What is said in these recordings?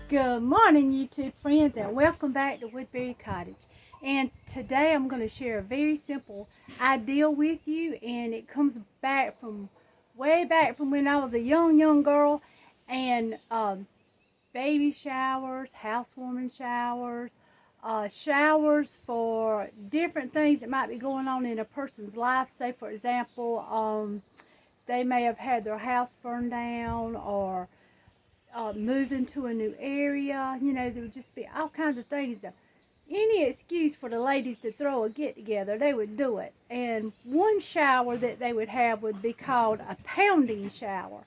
Good morning, YouTube friends, and welcome back to Woodbury Cottage. And today I'm going to share a very simple idea with you, and it comes back from way back from when I was a young girl. And baby showers, housewarming showers, showers for different things that might be going on in a person's life. Say, for example, they may have had their house burned down, or moving to a new area. You know, there would just be all kinds of things. Any excuse for the ladies to throw a get together, they would do it. And one shower that they would have would be called a pounding shower.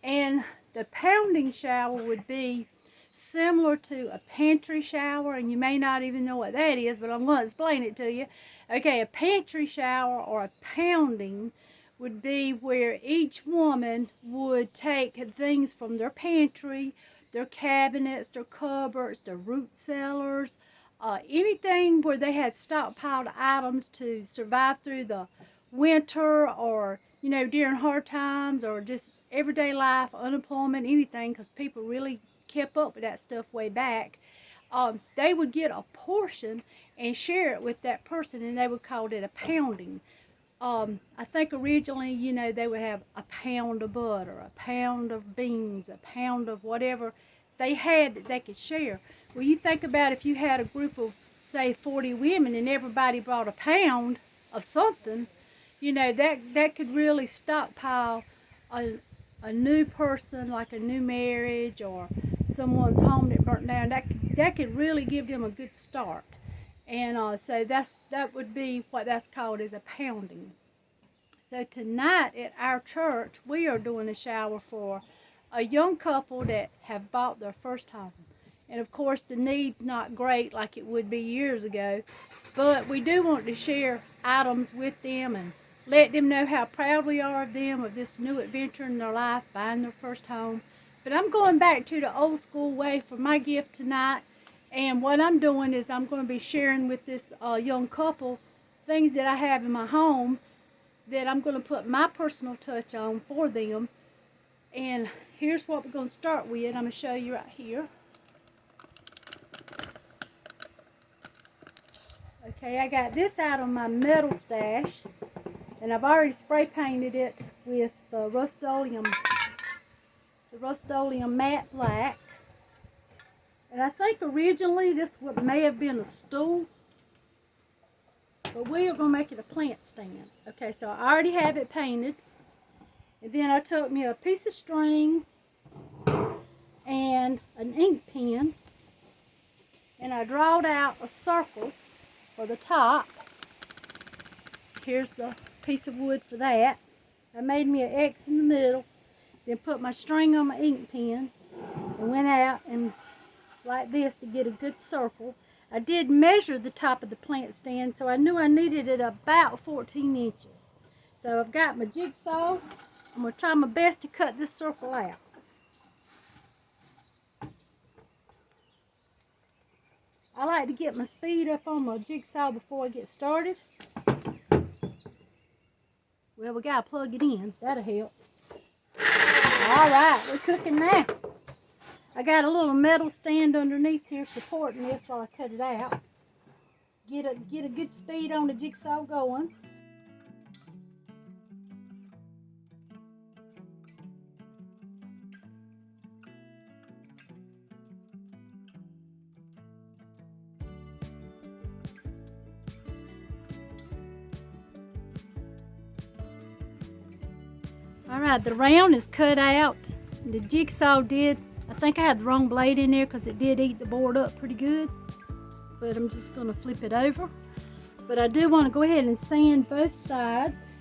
And the pounding shower would be similar to a pantry shower, and you may not even know what that is, but I'm going to explain it to you. Okay, a pantry shower or a pounding would be where each woman would take things from their pantry, their cabinets, their cupboards, their root cellars, anything where they had stockpiled items to survive through the winter, or you know, during hard times, or just everyday life, unemployment, anything, because people really kept up with that stuff way back. They would get a portion and share it with that person, and they would call it a pounding. I think originally, you know, they would have a pound of butter, a pound of beans, a pound of whatever they had that they could share. Well, you think about if you had a group of, say, 40 women and everybody brought a pound of something, you know, that could really stockpile a new person, like a new marriage or someone's home that burnt down. That could really give them a good start. And so that would be what that's called, is a pounding. So tonight at our church, we are doing a shower for a young couple that have bought their first home. And of course, the need's not great like it would be years ago, but we do want to share items with them and let them know how proud we are of them, of this new adventure in their life, buying their first home. But I'm going back to the old school way for my gift tonight. And what I'm doing is I'm going to be sharing with this young couple things that I have in my home that I'm going to put my personal touch on for them. And here's what we're going to start with. I'm going to show you right here. Okay, I got this out of my metal stash, and I've already spray painted it with the Rust-Oleum matte black. And I think originally this may have been a stool, but we are going to make it a plant stand. Okay, so I already have it painted. And then I took me a piece of string and an ink pen, and I drawed out a circle for the top. Here's the piece of wood for that. I made me an X in the middle, then put my string on my ink pen and went out and like this to get a good circle. I did measure the top of the plant stand, so I knew I needed it about 14 inches. So I've got my jigsaw. I'm going to try my best to cut this circle out. I like to get my speed up on my jigsaw before I get started. Well, we got to plug it in. That'll help. Alright, we're cooking now. I got a little metal stand underneath here supporting this while I cut it out. Get a good speed on the jigsaw going. Alright, the round is cut out. The jigsaw did, I think I had the wrong blade in there because it did eat the board up pretty good. But I'm just going to flip it over. But I do want to go ahead and sand both sides.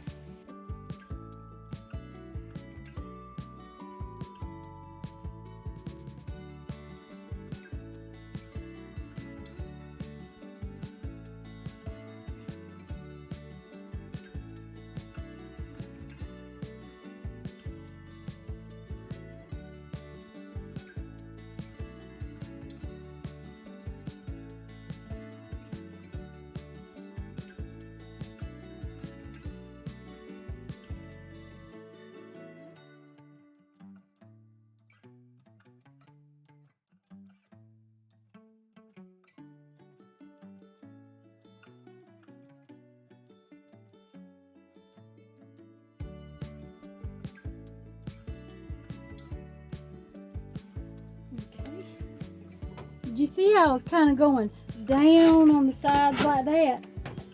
Did you see how I was kind of going down on the sides like that?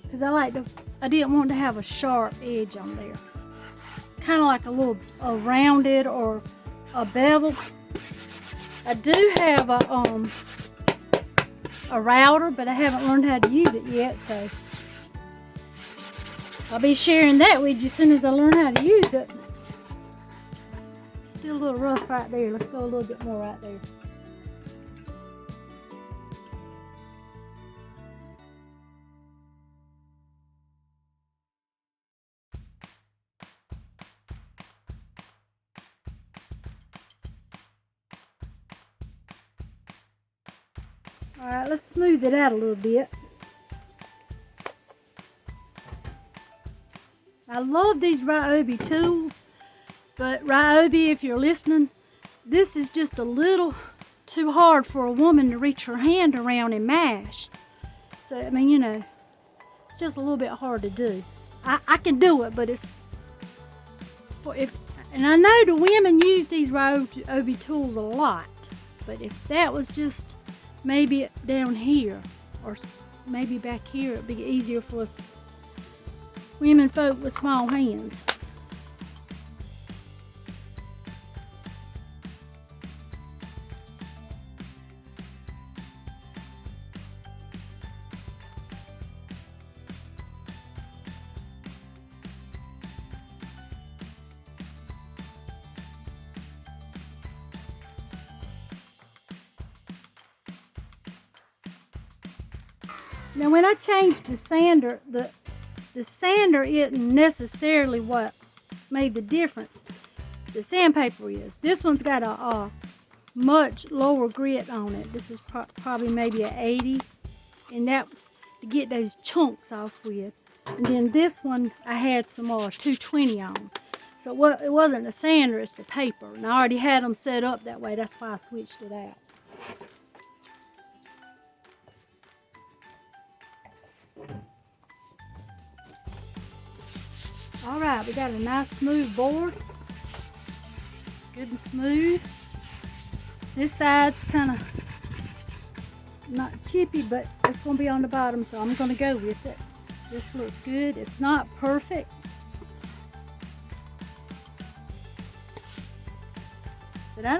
Because I didn't want to have a sharp edge on there. Kind of like a rounded or a bevel. I do have a router, but I haven't learned how to use it yet, so I'll be sharing that with you as soon as I learn how to use it. Still a little rough right there. Let's go a little bit more right there. Alright, let's smooth it out a little bit. I love these Ryobi tools, but Ryobi, if you're listening, this is just a little too hard for a woman to reach her hand around and mash. So, I mean, you know, it's just a little bit hard to do. I can do it, but it's and I know the women use these Ryobi tools a lot, but if that was just maybe down here or maybe back here, it'd be easier for us women folk with small hands. Now when I changed the sander, the sander isn't necessarily what made the difference. The sandpaper is. This one's got a much lower grit on it. This is probably maybe an 80, and that was to get those chunks off with. And then this one I had some 220 on. So it wasn't the sander, it's the paper. And I already had them set up that way. That's why I switched it out. Alright, we got a nice smooth board. It's good and smooth. This side's kind of not chippy, but it's going to be on the bottom, so I'm going to go with it. This looks good. It's not perfect. But I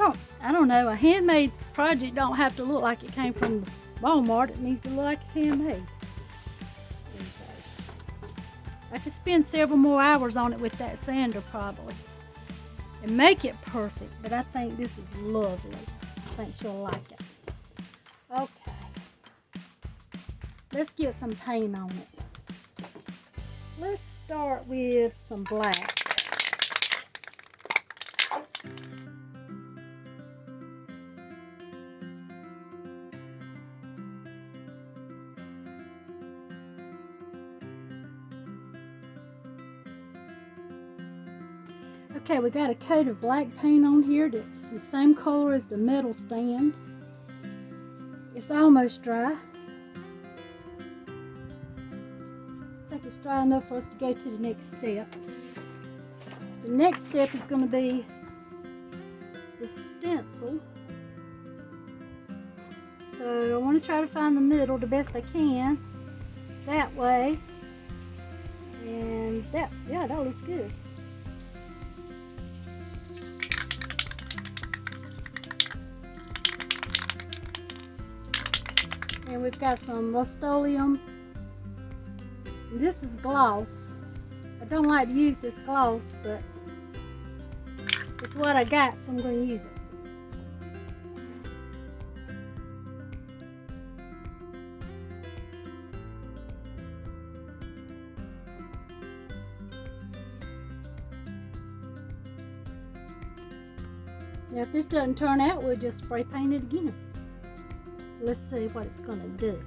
don't know. A handmade project don't have to look like it came from Walmart. It needs to look like it's handmade. I could spend several more hours on it with that sander probably and make it perfect, but I think this is lovely. I think she'll like it. Okay, let's get some paint on it. Let's start with some black. Okay, we got a coat of black paint on here that's the same color as the metal stand. It's almost dry. I think it's dry enough for us to go to the next step. The next step is going to be the stencil. So I want to try to find the middle the best I can. That way. And that looks good. And we've got some Rust-Oleum. This is gloss. I don't like to use this gloss, but it's what I got, so I'm going to use it. Now if this doesn't turn out, we'll just spray paint it again. Let's see what it's going to do.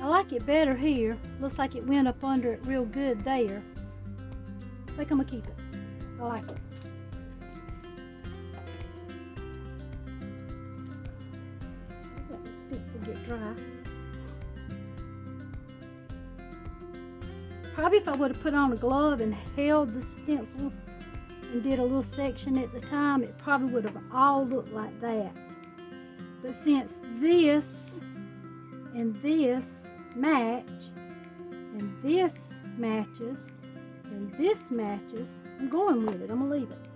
I like it better here. Looks like it went up under it real good there. I think I'm going to keep it. I like it. Let the stencil get dry. Probably if I would have put on a glove and held the stencil and did a little section at the time, it probably would have all looked like that. But since this and this match, and this matches, and this matches, I'm going with it. I'm going to leave it.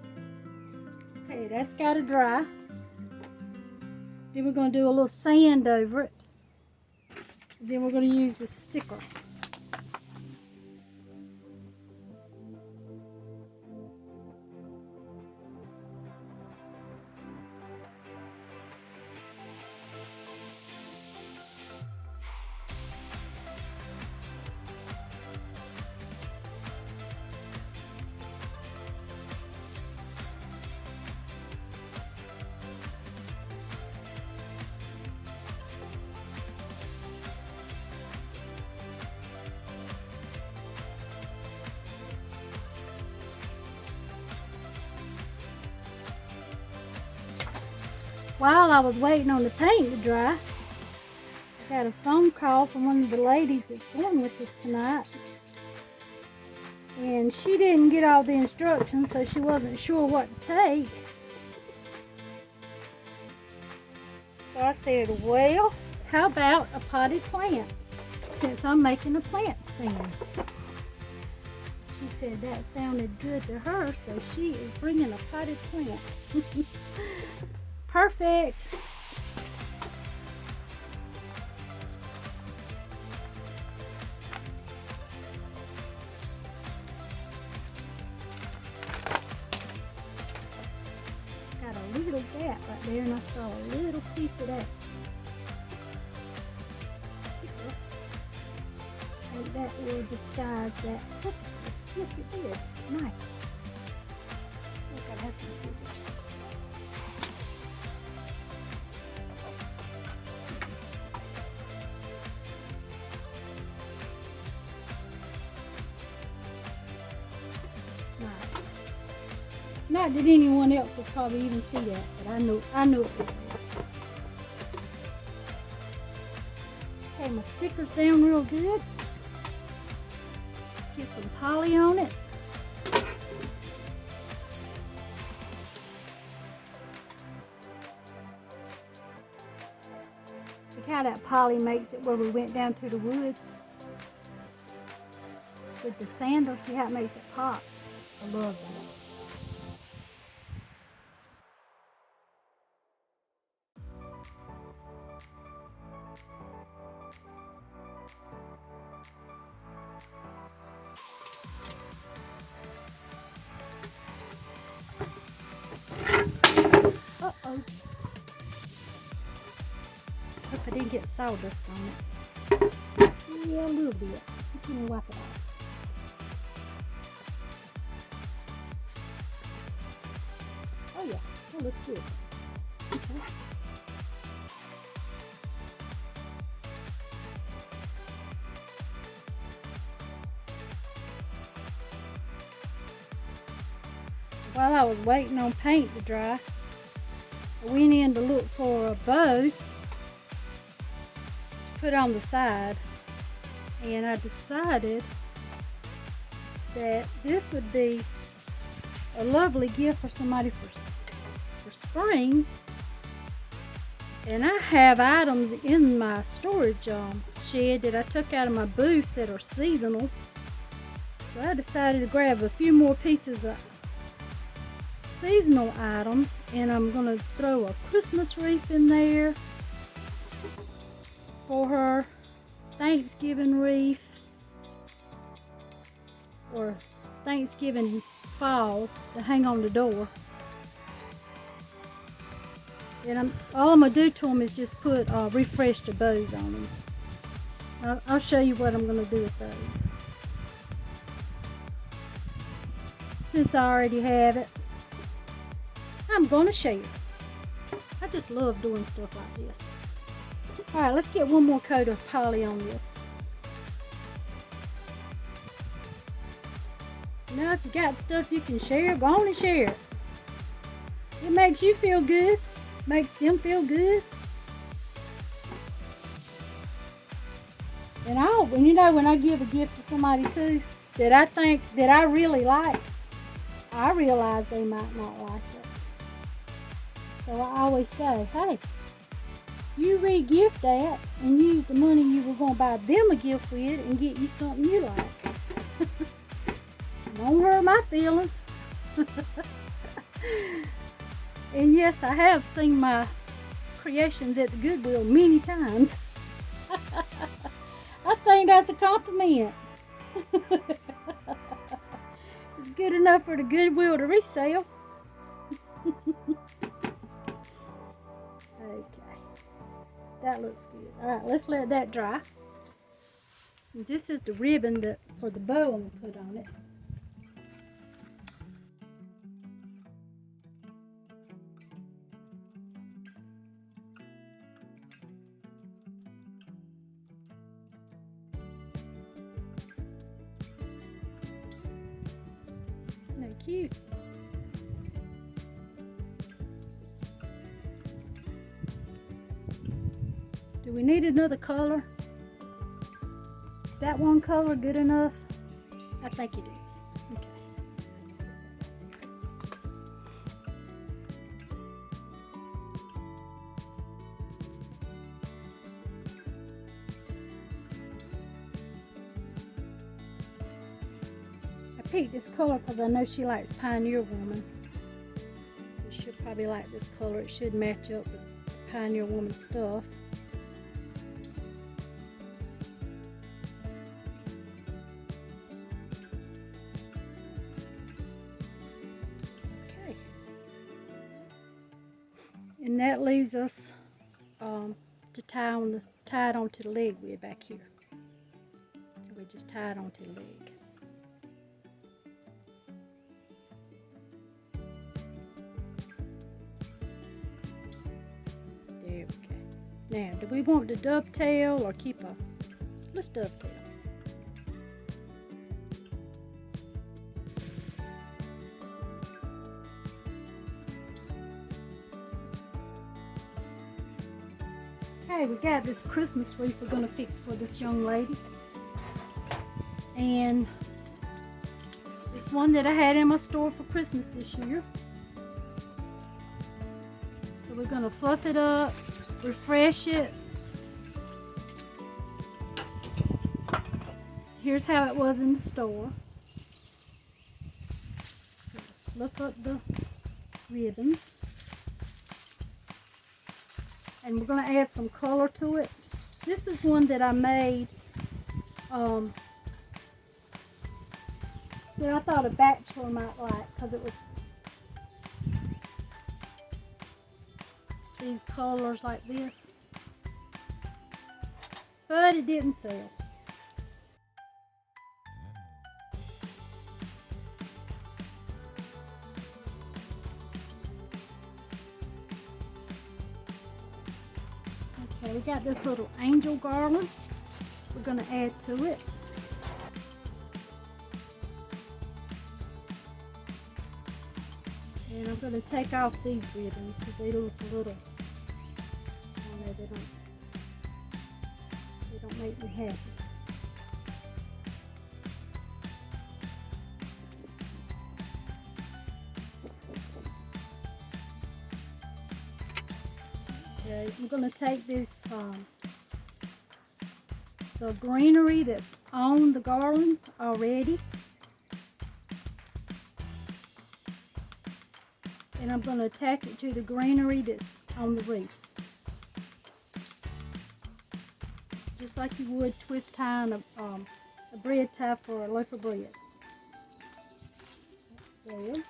Okay, that's got to dry. Then we're going to do a little sand over it. Then we're going to use the sticker. While I was waiting on the paint to dry, I got a phone call from one of the ladies that's going with us tonight. And she didn't get all the instructions, so she wasn't sure what to take. So I said, well, how about a potted plant, since I'm making a plant stand? She said that sounded good to her, so she is bringing a potted plant. Perfect. Got a little gap right there, and I saw a little piece of that sticker. And that will disguise that perfectly. Yes, it did. Nice. Look, I had some scissors. Nice. Not that anyone else would probably even see that, but I knew it was there. Okay, my sticker's down real good. Let's get some poly on it. Look how that poly makes it where we went down to the wood with the sander. See how it makes it pop? I love that. Uh-oh. Hope I didn't get sawdust on it. Yeah, a little bit. See if we can wipe it off. Oh yeah, that looks good. Okay. While I was waiting on paint to dry, I went in to look for a bow to put on the side, and I decided that this would be a lovely gift for somebody for spring. And I have items in my storage shed that I took out of my booth that are seasonal, so I decided to grab a few more pieces of seasonal items, and I'm going to throw a Christmas wreath in there for her, Thanksgiving wreath, or Thanksgiving fall to hang on the door. And all I'm going to do to them is just put refresh the bows on them. I'll show you what I'm going to do with those, since I already have it. I'm going to share. I just love doing stuff like this. Alright, let's get one more coat of poly on this. Now, if you got stuff you can share, go on and share it. It makes you feel good, makes them feel good. And you know, when I give a gift to somebody too, that I think, that I really like, I realize they might not like it. So I always say, hey, you re-gift that and use the money you were going to buy them a gift with and get you something you like. Don't hurt my feelings. And yes, I have seen my creations at the Goodwill many times. I think that's a compliment. It's good enough for the Goodwill to resell. Okay, that looks good. All right, let's let that dry. This is the ribbon for the bow I'm gonna put on it. They're cute. Do we need another color? Is that one color good enough? I think it is. Okay. I picked this color because I know she likes Pioneer Woman. So she'll probably like this color. It should match up with Pioneer Woman stuff. Okay. And that leaves us to tie it onto the leg with back here. So we just tie it onto the leg. There we go. Now, do we want to dovetail or keep a... Let's dovetail. Okay, we got this Christmas wreath we're going to fix for this young lady. And this one that I had in my store for Christmas this year. So we're going to fluff it up, refresh it. Here's how it was in the store. So let's fluff up the ribbons. And we're going to add some color to it. This is one that I made that I thought a bachelor might like, because it was these colors like this, but it didn't sell. Okay, we got this little angel garland we're going to add to it. And I'm going to take off these ribbons because they look a little, I don't know, they don't make me happy. So I'm going to take this, the greenery that's on the garland already, and I'm going to attach it to the greenery that's on the wreath. Just like you would twist tying a bread tie for a loaf of bread. That's there.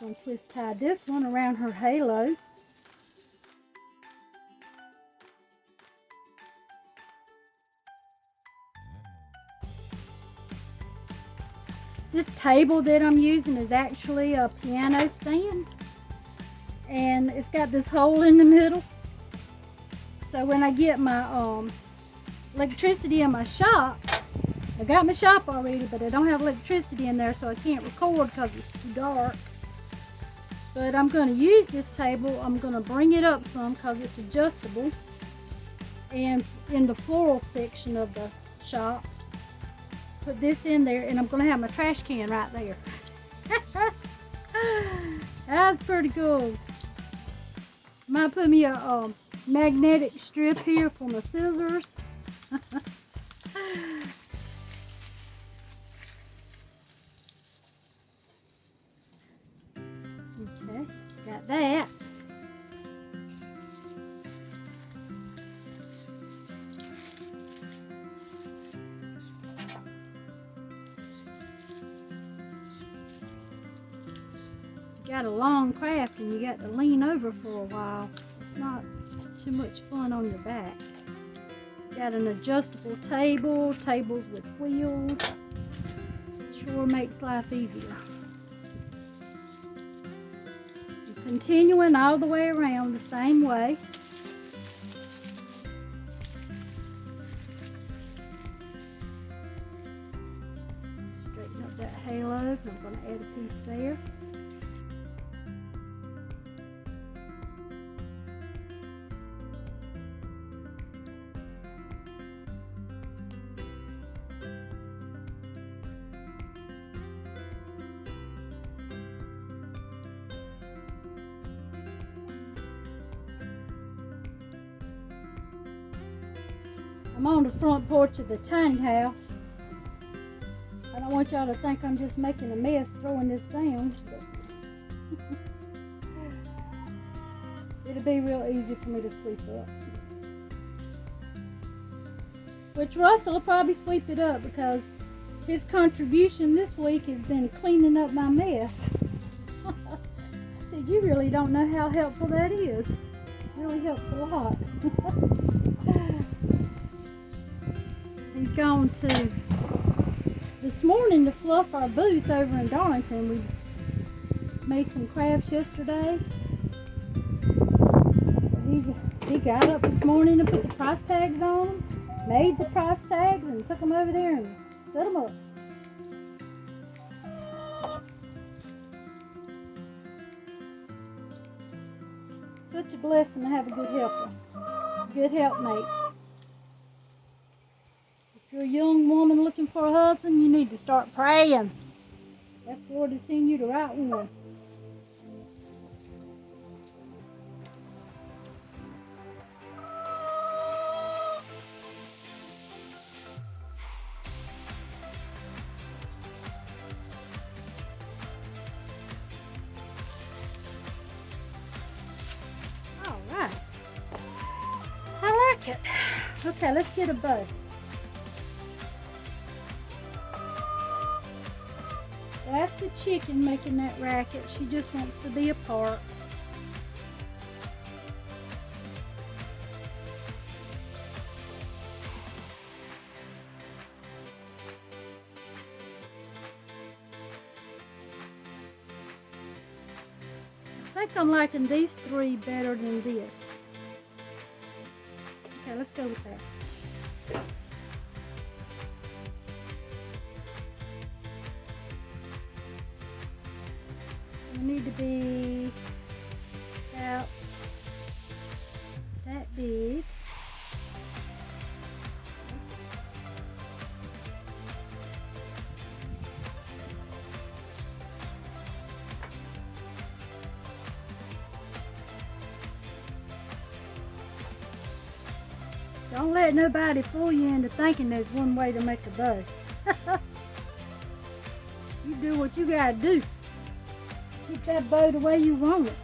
I'm going to twist tie this one around her halo. This table that I'm using is actually a piano stand, and it's got this hole in the middle. So when I get my electricity in my shop, I got my shop already, but I don't have electricity in there, so I can't record because it's too dark. But I'm going to use this table. I'm going to bring it up some because it's adjustable, and in the floral section of the shop. put this in there, and I'm going to have my trash can right there. That's pretty cool. Might put me a magnetic strip here for my scissors. Okay, got that. Got a long craft and you got to lean over for a while. It's not too much fun on your back. Got an adjustable table, tables with wheels. Sure makes life easier. Continuing all the way around the same way. Straighten up that halo. I'm going to add a piece there. I'm on the front porch of the tiny house. I don't want y'all to think I'm just making a mess throwing this down, but it'll be real easy for me to sweep up. Which Russell will probably sweep it up because his contribution this week has been cleaning up my mess. I said, you really don't know how helpful that is. It really helps a lot. He's gone to this morning to fluff our booth over in Darlington. We made some crafts yesterday. So he got up this morning and put the price tags on them, made the price tags, and took them over there and set them up. Such a blessing to have a good helper, a good helpmate. If you're a young woman looking for a husband, you need to start praying. Ask the Lord to send you the right one. All right. I like it. Okay, let's get a bow. That's the chicken making that racket. She just wants to be a part. I think I'm liking these three better than this. Okay, let's go with that. Need to be about that big. Don't let nobody fool you into thinking there's one way to make a bow. You do what you gotta do. Get that bow the way you want it.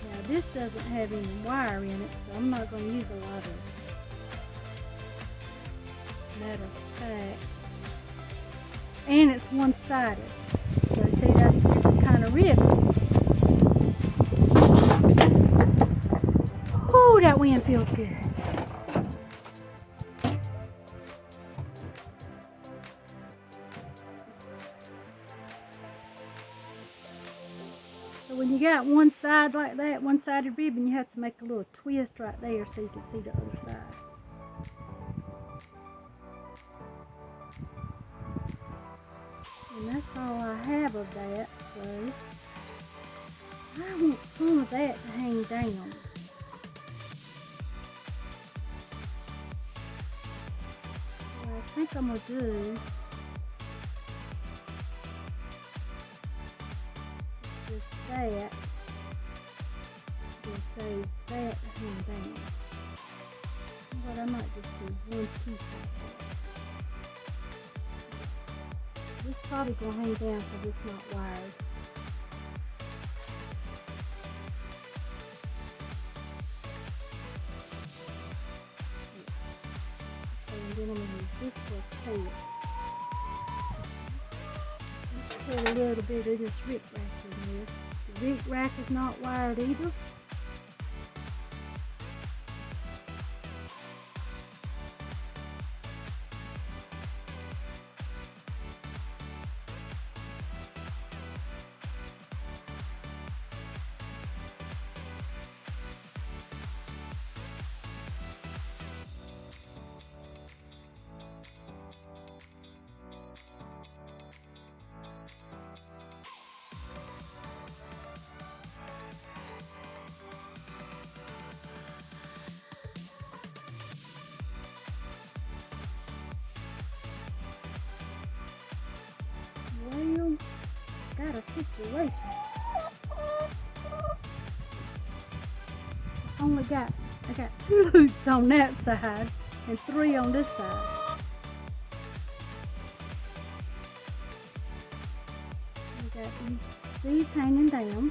Now this doesn't have any wire in it, so I'm not going to use a lot of it. Matter of fact. And it's one-sided. So see, that's a different kind of ribbon. Oh, that wind feels good. So when you got one side like that, one-sided ribbon, you have to make a little twist right there so you can see the other side. that's all I have of that, so I want some of that to hang down. So I think I'm going to do just that. And save that to hang down. But I might just do one piece like that. This probably going to hang down because it's not wired. Okay, and then I'm going to use this for a tail. Let's put a little bit of this rick rack in there. The rick rack is not wired either. Well, got a situation. I got 2 loops on that side and 3 on this side. I got these hanging down.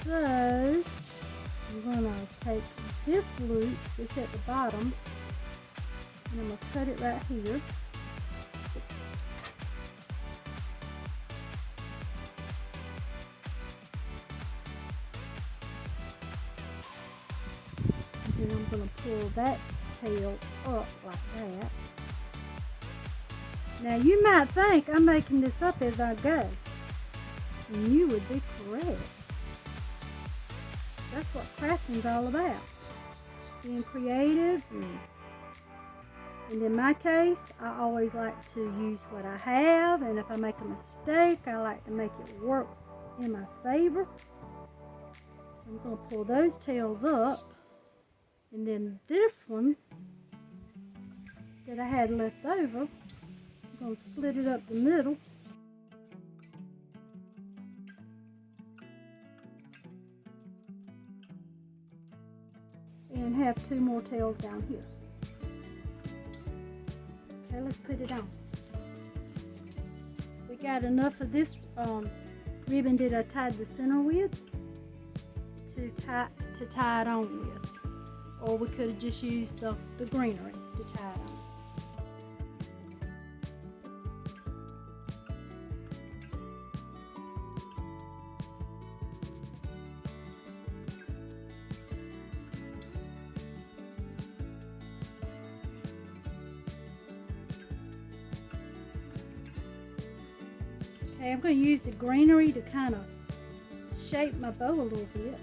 So I'm gonna take this loop that's at the bottom and I'm going to cut it right here. And then I'm going to pull that tail up like that. Now you might think I'm making this up as I go. And you would be correct. That's what crafting's all about. Being creative and in my case, I always like to use what I have, and if I make a mistake, I like to make it work in my favor. So I'm going to pull those tails up, and then this one that I had left over, I'm going to split it up the middle. And have 2 more tails down here. Okay, let's put it on. We got enough of this ribbon that I tied the center with to tie it on with. Or we could have just used the greenery to tie it on. Okay, I'm going to use the greenery to kind of shape my bow a little bit.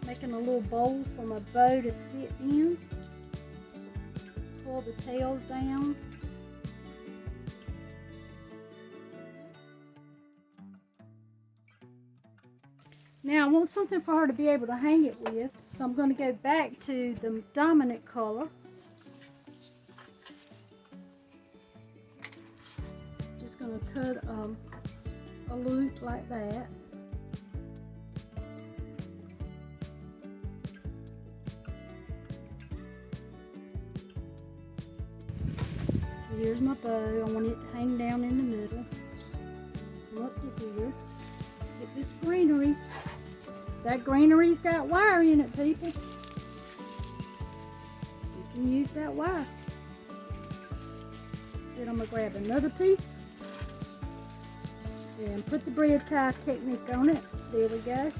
Making a little bowl for my bow to sit in. Pull the tails down. Now I want something for her to be able to hang it with, so I'm going to go back to the dominant color. Just going to cut a loop like that. So here's my bow. I want it to hang down in the middle. Come up to here. Get this greenery. That greenery's got wire in it, people. You can use that wire. Then I'm going to grab another piece and put the bread tie technique on it. There we go.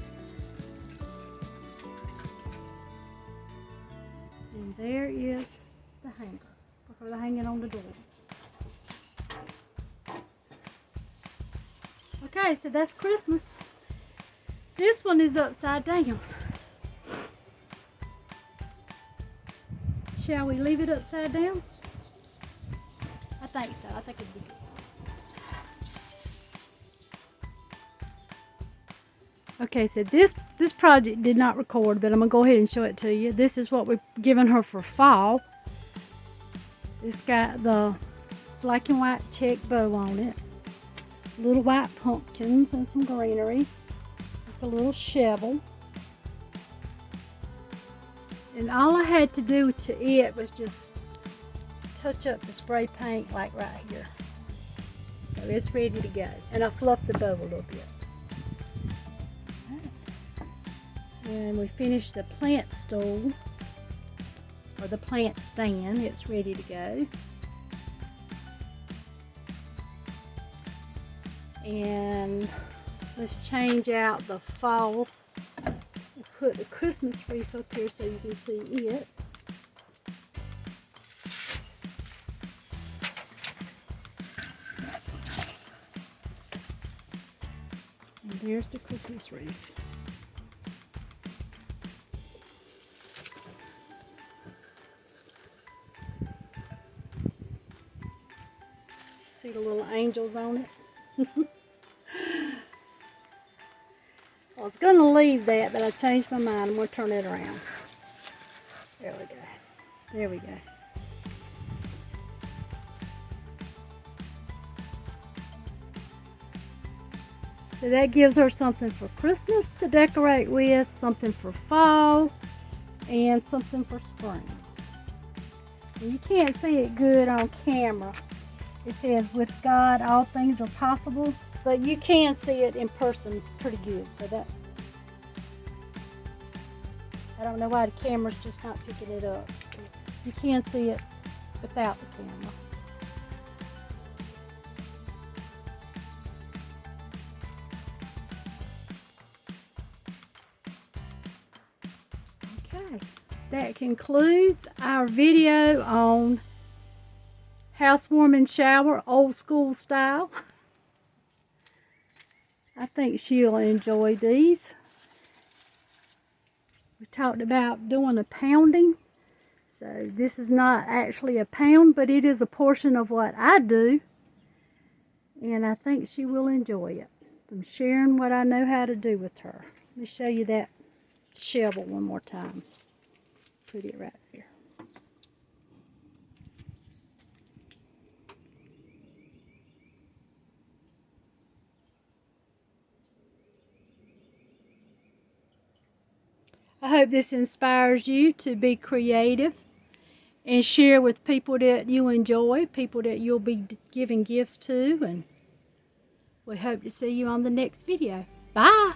And there is the hanger for her to hang it on the door. Okay, so that's Christmas. This one is upside down. Shall we leave it upside down? I think so. I think it'd be good. Okay, so this project did not record, but I'm going to go ahead and show it to you. This is what we've given her for fall. It's got the black and white check bow on it. Little white pumpkins and some greenery. It's a little shovel. And all I had to do to it was just touch up the spray paint like right here. So it's ready to go. And I fluffed the bow a little bit. And we finished the plant stool, or the plant stand. It's ready to go. And let's change out the fall. We'll put the Christmas wreath up here so you can see it. And there's the Christmas wreath. See the little angels on it? I was going to leave that, but I changed my mind. I'm going to turn it around. There we go. There we go. So that gives her something for Christmas to decorate with, something for fall, and something for spring. And you can't see it good on camera. It says, with God, all things are possible, but you can see it in person pretty good. So that, I don't know why the camera's just not picking it up. You can see it without the camera. Okay, that concludes our video on housewarming shower, old school style. I think she'll enjoy these. We talked about doing a pounding. So this is not actually a pound, but it is a portion of what I do. And I think she will enjoy it. I'm sharing what I know how to do with her. Let me show you that shovel one more time. Put it right there. I hope this inspires you to be creative and share with people that you enjoy, people that you'll be giving gifts to, and we hope to see you on the next video. Bye!